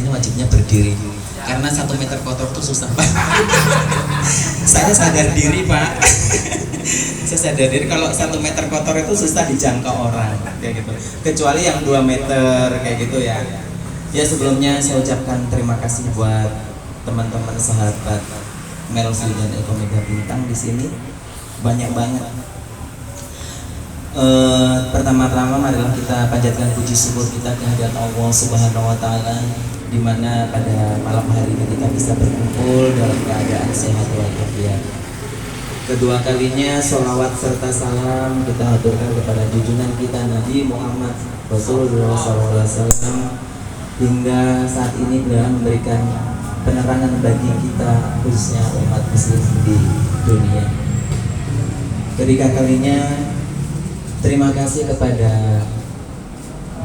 semuanya wajibnya berdiri karena 1 meter kotor tuh susah Pak. Saya sadar diri Pak. Saya sadar diri kalau 1 meter kotor itu susah dijangkau orang kayak gitu. Kecuali yang 2 meter kayak gitu ya. Ya sebelumnya saya ucapkan terima kasih buat teman-teman sahabat Melvi dan Eko Mega Bintang di sini banyak banget. Pertama-tama marilah kita panjatkan puji syukur kita kehadirat Allah Subhanahu wa taala di mana pada malam hari ini kita bisa berkumpul dalam keadaan sehat walafiat. Kedua kalinya sholawat serta salam kita haturkan kepada junjungan kita Nabi Muhammad Rasulullah SAW hingga saat ini beliau memberikan penerangan bagi kita khususnya umat muslim di dunia. Ketiga kalinya terima kasih kepada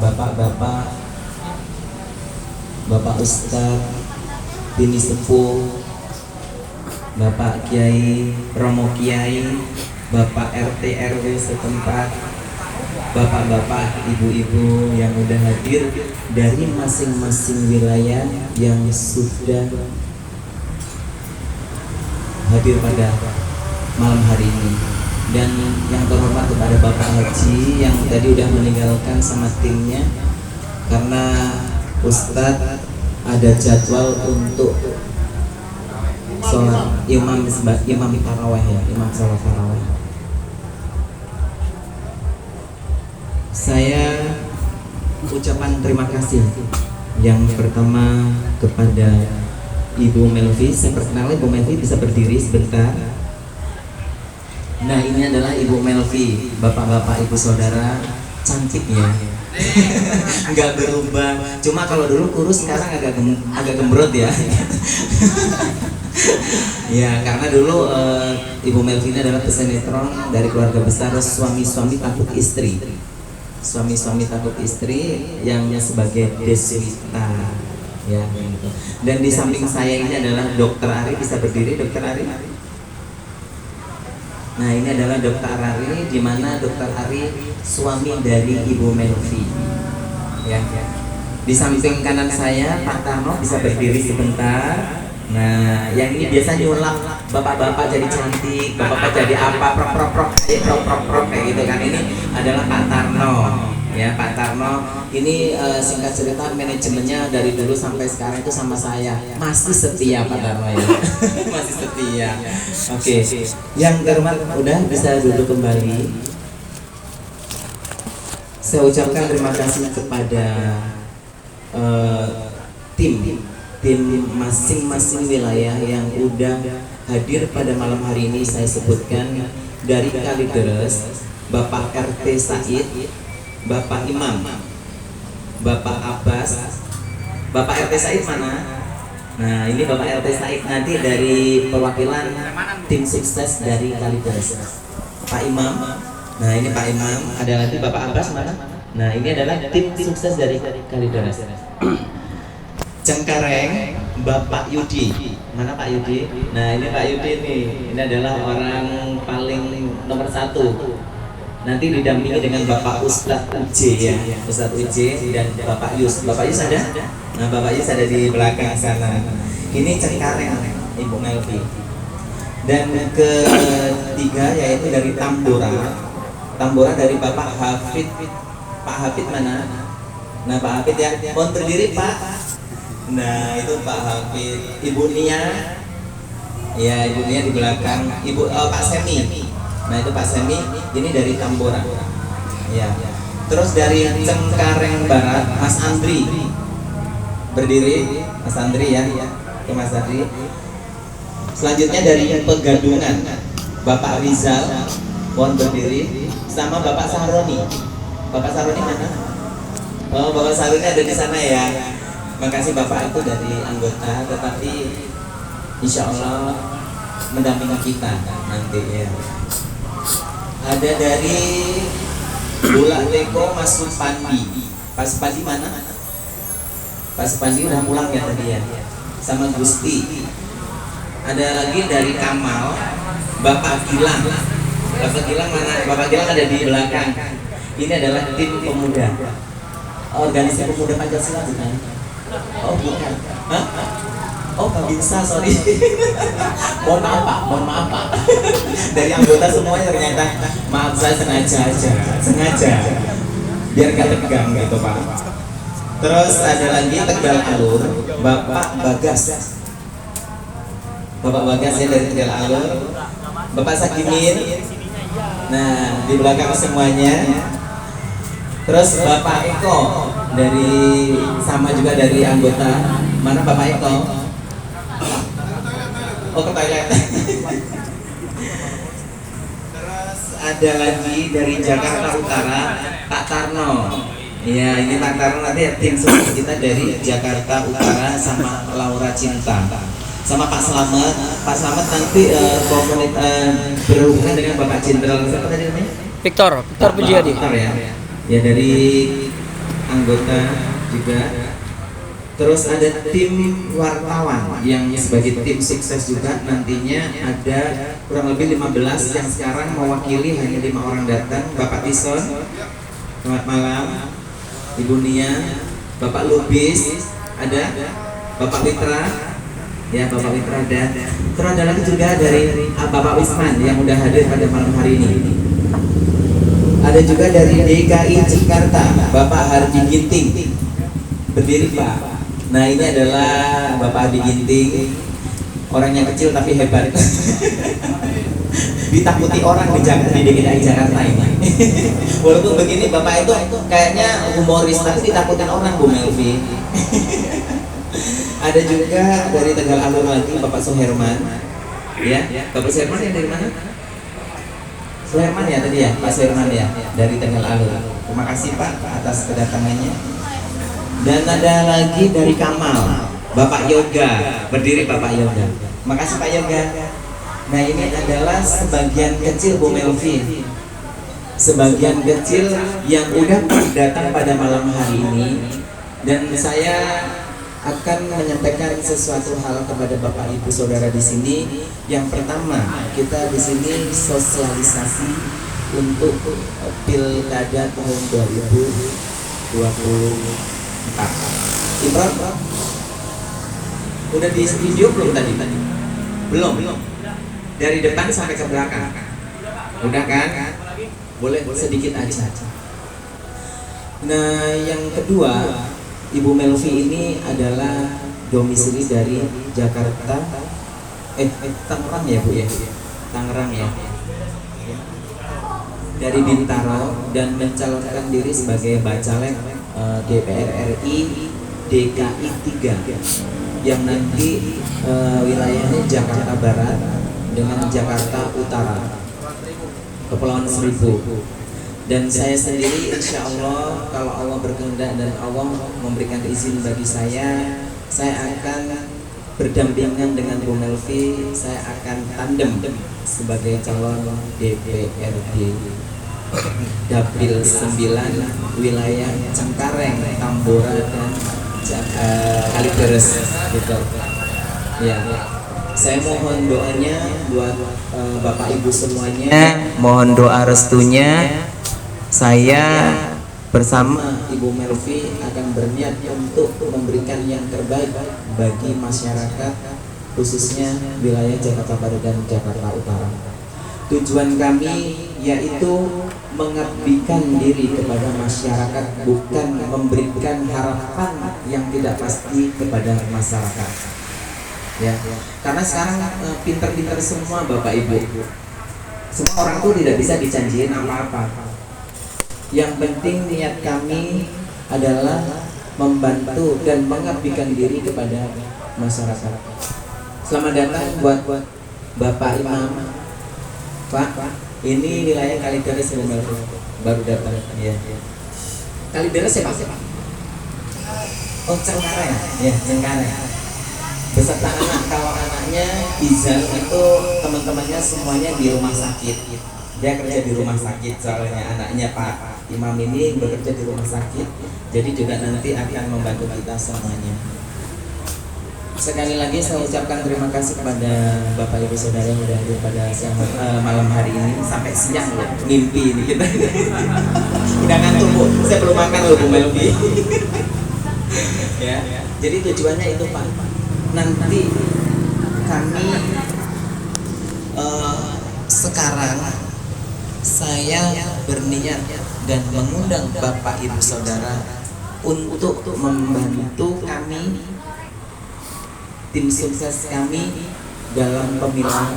bapak-bapak, Bapak Ustadz, Bini Sepuh, Bapak Kiai, Romo Kiai, Bapak RT RW setempat, bapak-bapak, ibu-ibu yang udah hadir dari masing-masing wilayah yang sudah hadir pada malam hari ini. Dan yang terhormat kepada Bapak Haji yang tadi udah meninggalkan sama timnya karena Ustadz ada jadwal untuk sholat imam taraweh ya, imam sholat taraweh. Saya ucapan terima kasih yang pertama kepada Ibu Melvi. Saya perkenalkan Ibu Melvi, bisa berdiri sebentar. Nah ini adalah Ibu Melvi, bapak-bapak, ibu saudara, cantik ya. Nggak berubah, cuma kalau dulu kurus sekarang agak gembrot ya. Ya karena dulu Ibu Melvi ini adalah pesinetron dari keluarga besar suami-suami takut istri. Suami-suami takut istri yang sebagai Deswita ya gitu. Dan di samping saya ini adalah Dokter Ari, bisa berdiri Dokter Ari. Nah ini adalah Dokter Ari, di mana Dokter Ari suami dari Ibu Melvi. Ya. Di samping kanan saya Pak Tarno, bisa berdiri sebentar. Nah yang ini biasa diulang bapak-bapak jadi cantik, bapak-bapak jadi apa, prok kayak gitu kan. Ini adalah Pak Tarno. Ya Pak Tarno ini singkat cerita manajemennya dari dulu sampai sekarang itu sama saya, masih setia Pak Tarno ya. Masih setia. Oke. Yang terhormat udah bisa duduk kembali. Saya ucapkan terima kasih kepada tim masing-masing wilayah yang udah hadir pada malam hari ini. Saya sebutkan dari Kalideres, Bapak RT Said, Bapak Imam, Bapak Abbas. Bapak RT Said mana? Nah ini Bapak RT Said, nanti dari perwakilan tim sukses dari Kalideres. Pak Imam, nah ini Pak Imam. Ada lagi Bapak Abbas mana? Nah ini adalah tim sukses dari Kalideres. Cengkareng, Bapak Yudi. Mana Pak Yudi? Nah ini Pak Yudi nih. Ini adalah orang paling nomor 1. Nanti didampingi dengan Bapak Ustadz Uj ya, Ustadz Uj dan Bapak Yus. Bapak Yus ada? Nah Bapak Yus ada di belakang sana. Ini Cengkareng, Ibu Melvi. Dan ketiga yaitu dari Tambora. Tambora dari Bapak Hafid. Pak Hafid mana? Nah Pak Hafid ya, mohon berdiri Pak. Nah itu Pak Hafid. Ibu Nia, ya Ibu Nia di belakang. Ibu Pak Semi. Nah itu Pak Semi, ini dari Tambora. Ya. Terus dari Cengkareng Barat, Mas Andri. Berdiri, Mas Andri ya. Itu Mas Andri. Selanjutnya dari Pegadungan, Bapak Rizal, mohon berdiri. Sama Bapak Saroni. Bapak Saroni mana? Oh Bapak Saroni ada di sana ya. Makasih Bapak itu dari anggota, tetapi insya Allah mendampingi kita nanti ya. Ada dari Bulak Leko Mas Supandi. Pak Supandi mana? Pak Supandi udah pulang ya tadi ya. Sama Gusti. Ada lagi dari Kamal, Bapak Gilang. Bapak Gilang mana? Bapak Gilang ada di belakang. Ini adalah tim pemuda. Organisasi pemuda Pancasila bukan? Oh bukan. Hah? Oh Babinsa, sorry. Mohon maaf Pak, mohon maaf Pak. Dari anggota semuanya ternyata maaf, saya sengaja aja, sengaja biar gak tegang gitu Pak. Terus ada lagi Tegal Alur, Bapak Bagas. Bapak Bagas ya dari Tegal Alur. Bapak Sakimin. Nah di belakang semuanya. Terus Bapak Eko dari sama juga dari anggota. Mana Bapak Eko? Oh ke toilet. Terus ada lagi dari Jakarta Utara, Pak Tarno. Iya ini Pak Tarno, nanti tim sukses kita dari Jakarta Utara sama Laura Cinta. Sama Pak Slamet. Pak Slamet nanti berhubungan dengan Bapak Jenderal siapa tadi namanya? Victor Pujiadi. Victor ya. Ya dari anggota juga. Terus ada tim wartawan yang sebagai tim sukses juga, nantinya ada kurang lebih 15 yang sekarang mewakili hanya 5 orang datang. Bapak Tison, selamat malam. Ibu Nia, Bapak Lubis, ada Bapak Witra, ya Bapak Witra ada. Terus ada lagi juga dari Bapak Wisman yang udah hadir pada malam hari ini. Ada juga dari DKI Jakarta, Bapak Hardi Ginting, berdiri Pak. Nah ini adalah Bapak Hardi Ginting, orangnya kecil tapi hebat. Ditakuti orang di DKI Jakarta ini. Walaupun begini Bapak itu kayaknya humoris tapi ditakutin orang Bu Melvi. Ada juga dari Tegal Alur lagi Bapak Suherman. Ya, Bapak Suherman yang dari mana? Suherman ya tadi ya, Pak Suherman ya dari Tegal Alur. Terima kasih Pak atas kedatangannya. Dan ada lagi dari Kamal, Bapak Yoga, berdiri Bapak Yoga. Makasih Pak Yoga. Nah ini adalah sebagian kecil Bu Melvi, sebagian kecil yang udah datang pada malam hari ini. Dan saya akan menyampaikan sesuatu hal kepada Bapak Ibu Saudara di sini. Yang pertama, kita di sini sosialisasi untuk Pilkada tahun 2024. Imron, udah di video belum tadi? Belum. Dari depan sampai ke belakang. Udah kan? Boleh sedikit aja. Nah, yang kedua, Ibu Melvi ini adalah domisili dari Jakarta. Tangerang ya Bu ya? Tangerang ya. Dari Bintaro dan mencalonkan diri sebagai bacalek DPR RI DKI 3 yang nanti wilayahnya Jakarta Barat dengan Jakarta Utara, Kepulauan Seribu. Dan saya sendiri insya Allah kalau Allah berkehendak dan Allah memberikan izin bagi saya akan berdampingan dengan Bu Melvi. Saya akan tandem sebagai calon DPRD Dapil 9 wilayah Cengkareng, Tambora dan Kalideres gitu. Ya. Saya mohon doanya buat Bapak Ibu semuanya. Mohon doa restunya. Saya bersama Ibu Melvi akan berniat untuk memberikan yang terbaik bagi masyarakat, khususnya wilayah Jakarta Barat dan Jakarta Utara. Tujuan kami yaitu mengabdikan diri kepada masyarakat, bukan memberikan harapan yang tidak pasti kepada masyarakat. Ya, karena sekarang pinter-pinter semua Bapak Ibu. Semua orang tuh tidak bisa dijanjiin apa-apa. Yang penting niat kami adalah membantu dan mengabdikan diri kepada masyarakat. Selamat datang buat Bapak Imam. Pak, ini wilayah Kalideres baru datang ya. Kalideres siapa? Oh, Cengkareng. Ya, Cengkareng. Beserta anak, kalau anaknya Izal itu teman-temannya semuanya di rumah sakit. Dia kerja di rumah sakit, soalnya anaknya Pak Imam ini bekerja di rumah sakit. Jadi juga nanti akan membantu kita semuanya. Sekali lagi saya ucapkan terima kasih kepada Bapak Ibu Saudara yang sudah hadir pada malam hari ini. Sampai siang loh, ngimpi ini kita. Udah ngantuk Bu, saya belum makan loh Bu Melvi. Ya, Jadi tujuannya itu Pak, nanti kami sekarang saya berniat dan mengundang Bapak Ibu Saudara untuk membantu kami, tim sukses kami dalam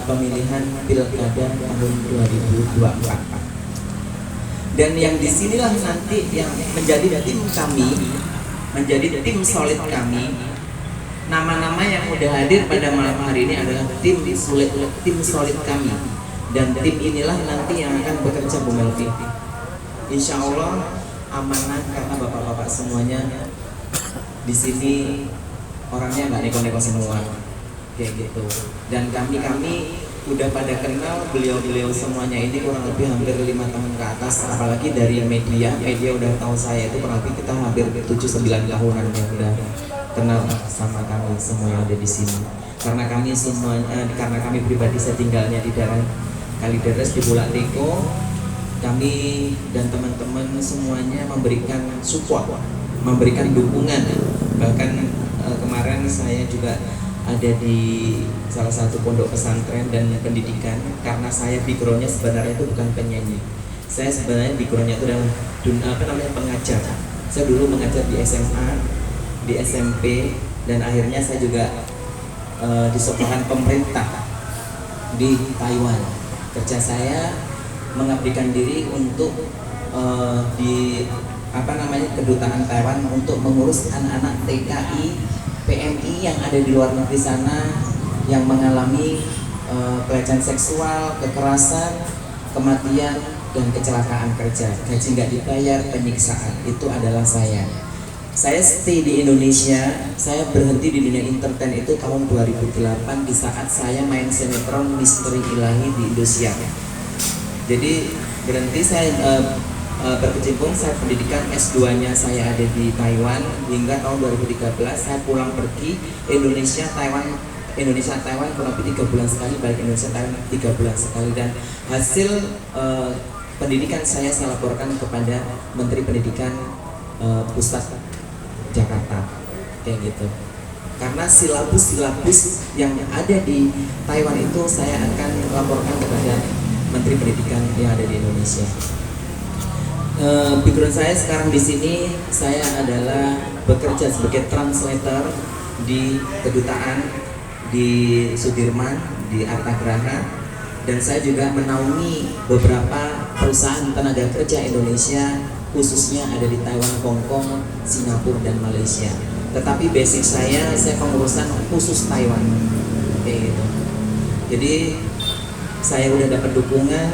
pemilihan pilkada tahun 2024. Dan yang disinilah nanti yang menjadi tim kami, menjadi tim solid kami. Nama-nama yang udah hadir pada malam hari ini adalah tim solid kami. Dan tim inilah nanti yang akan bekerja Bu Melvi. Insya Allah amanah karena bapak-bapak semuanya di sini orangnya nggak neko-neko semua, kayak gitu. Dan kami udah pada kenal beliau semuanya ini kurang lebih hampir 5 tahun ke atas. Apalagi dari media udah tahu saya itu kurang lebih kita hampir 7-9 tahunan yang udah kenal sama kami semua yang ada di sini. Karena kami semuanya, karena kami pribadi saya tinggalnya di daerah Kalideres di Bulak Teko, kami dan teman-teman semuanya memberikan support, memberikan dukungan. Bahkan kemarin saya juga ada di salah satu pondok pesantren dan pendidikan, karena saya backgroundnya sebenarnya itu bukan penyanyi. Saya sebenarnya backgroundnya itu adalah pengajar. Saya dulu mengajar di SMA, di SMP, dan akhirnya saya juga disekolahkan pemerintah di Taiwan. Kerja saya mengabdikan diri untuk di kedutaan Taiwan untuk mengurus anak-anak TKI, PMI yang ada di luar negeri sana yang mengalami pelecehan seksual, kekerasan, kematian, dan kecelakaan kerja, gaji nggak dibayar, penyiksaan. Itu adalah saya. Saya stay di Indonesia, saya berhenti di dunia entertain itu tahun 2008 di saat saya main sinetron Misteri Ilahi di Indosiar. Jadi berhenti saya berkecimpung, saya pendidikan S2-nya saya ada di Taiwan hingga tahun 2013 saya pulang pergi Indonesia Taiwan kurang lebih 3 bulan sekali, balik Indonesia Taiwan 3 bulan sekali, dan hasil pendidikan saya laporkan kepada Menteri Pendidikan Pusat Jakarta, kayak gitu. Karena silabus yang ada di Taiwan itu saya akan laporkan kepada Menteri Pendidikan yang ada di Indonesia. Background saya sekarang di sini, saya adalah bekerja sebagai translator di kedutaan di Sudirman, di Artagraha, dan saya juga menaungi beberapa perusahaan tenaga kerja Indonesia, khususnya ada di Taiwan, Hongkong, Singapura, dan Malaysia. Tetapi basic saya pengurusan khusus Taiwan, kayak gitu. Jadi saya udah dapat dukungan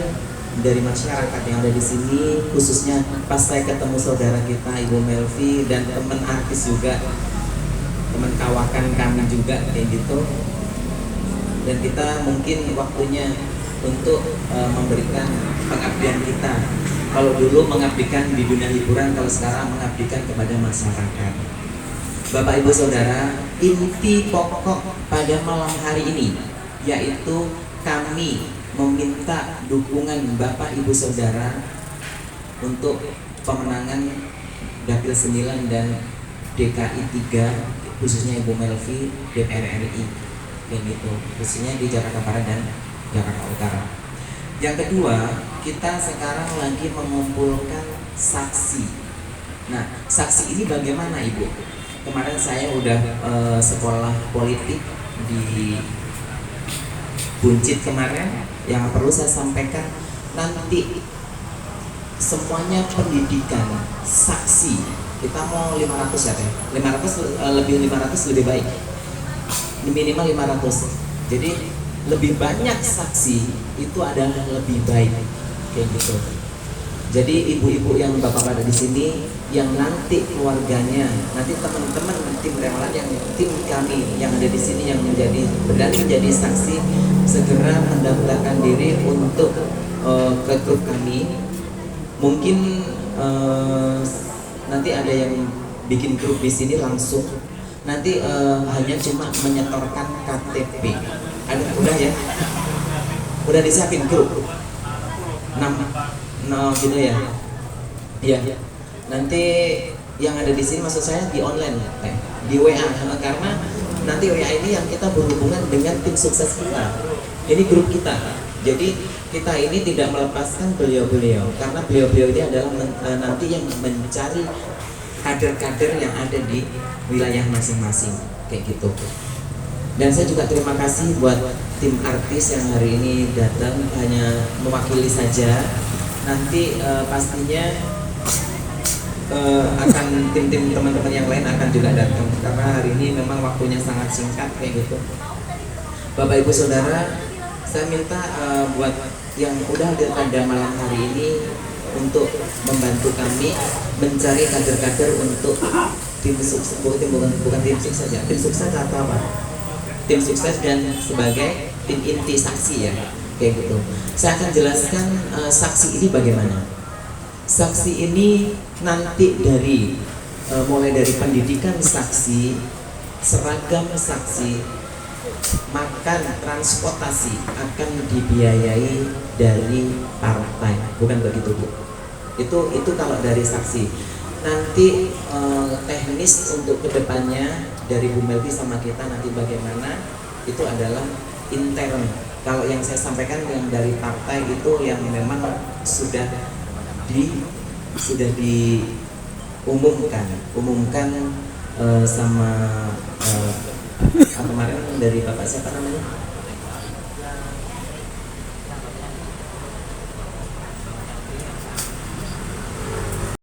dari masyarakat yang ada di sini, khususnya pas saya ketemu saudara kita Ibu Melvi dan teman artis juga, teman kawakan kami juga, kayak gitu. Dan kita mungkin waktunya untuk memberikan pengabdian kita. Kalau dulu mengabdikan di dunia hiburan, kalau sekarang mengabdikan kepada masyarakat. Bapak Ibu Saudara, inti pokok pada malam hari ini yaitu kami meminta dukungan Bapak Ibu Saudara untuk pemenangan Dapil 9 dan DKI 3, khususnya Ibu Melvi DPR RI, kayak gitu, khususnya di Jakarta Barat dan Jakarta Utara. Yang kedua, kita sekarang lagi mengumpulkan saksi. Nah, saksi ini bagaimana Ibu? Kemarin saya udah sekolah politik di Buncit kemarin. Yang perlu saya sampaikan, nanti semuanya pendidikan saksi kita mau 500 ya Teh? 500 lebih baik, minimal 500. Jadi lebih banyak saksi itu adalah lebih baik, kayak gitu. Jadi ibu-ibu yang bapak-bapak di sini, yang nanti keluarganya, nanti teman-teman tim relawan yang tim kami yang ada di sini yang berani menjadi saksi, segera mendaftarkan diri untuk ke grup kami. Mungkin nanti ada yang bikin grup di sini langsung. Nanti hanya cuma menyetorkan KTP. Udah ya? Udah disiapin grup? 6 gitu ya? Iya. Nanti yang ada di sini maksud saya di online, di WA, karena nanti WA ini yang kita berhubungan dengan tim sukses kita. Ini grup kita. Jadi kita ini tidak melepaskan beliau-beliau karena beliau-beliau ini adalah nanti yang mencari kader-kader yang ada di wilayah masing-masing kayak gitu. Dan saya juga terima kasih buat tim artis yang hari ini datang hanya mewakili saja. Nanti pastinya akan tim-tim teman-teman yang lain akan juga datang karena hari ini memang waktunya sangat singkat kayak gitu. Bapak Ibu Saudara, saya minta buat yang udah hadir pada malam hari ini untuk membantu kami mencari kader-kader untuk tim sukses, bukan tim sukses ya, tim sukses atau apa? Tim sukses dan sebagai tim inti saksi ya, kayak gitu. Saya akan jelaskan saksi ini bagaimana. Saksi ini nanti dari mulai dari pendidikan saksi, seragam saksi, makan, transportasi akan dibiayai dari partai, bukan begitu Bu? Itu kalau dari saksi. Nanti teknis untuk kedepannya dari Bu Melvi sama kita nanti bagaimana itu adalah intern. Kalau yang saya sampaikan yang dari partai itu yang memang sudah diumumkan sama kemarin dari Bapak siapa namanya?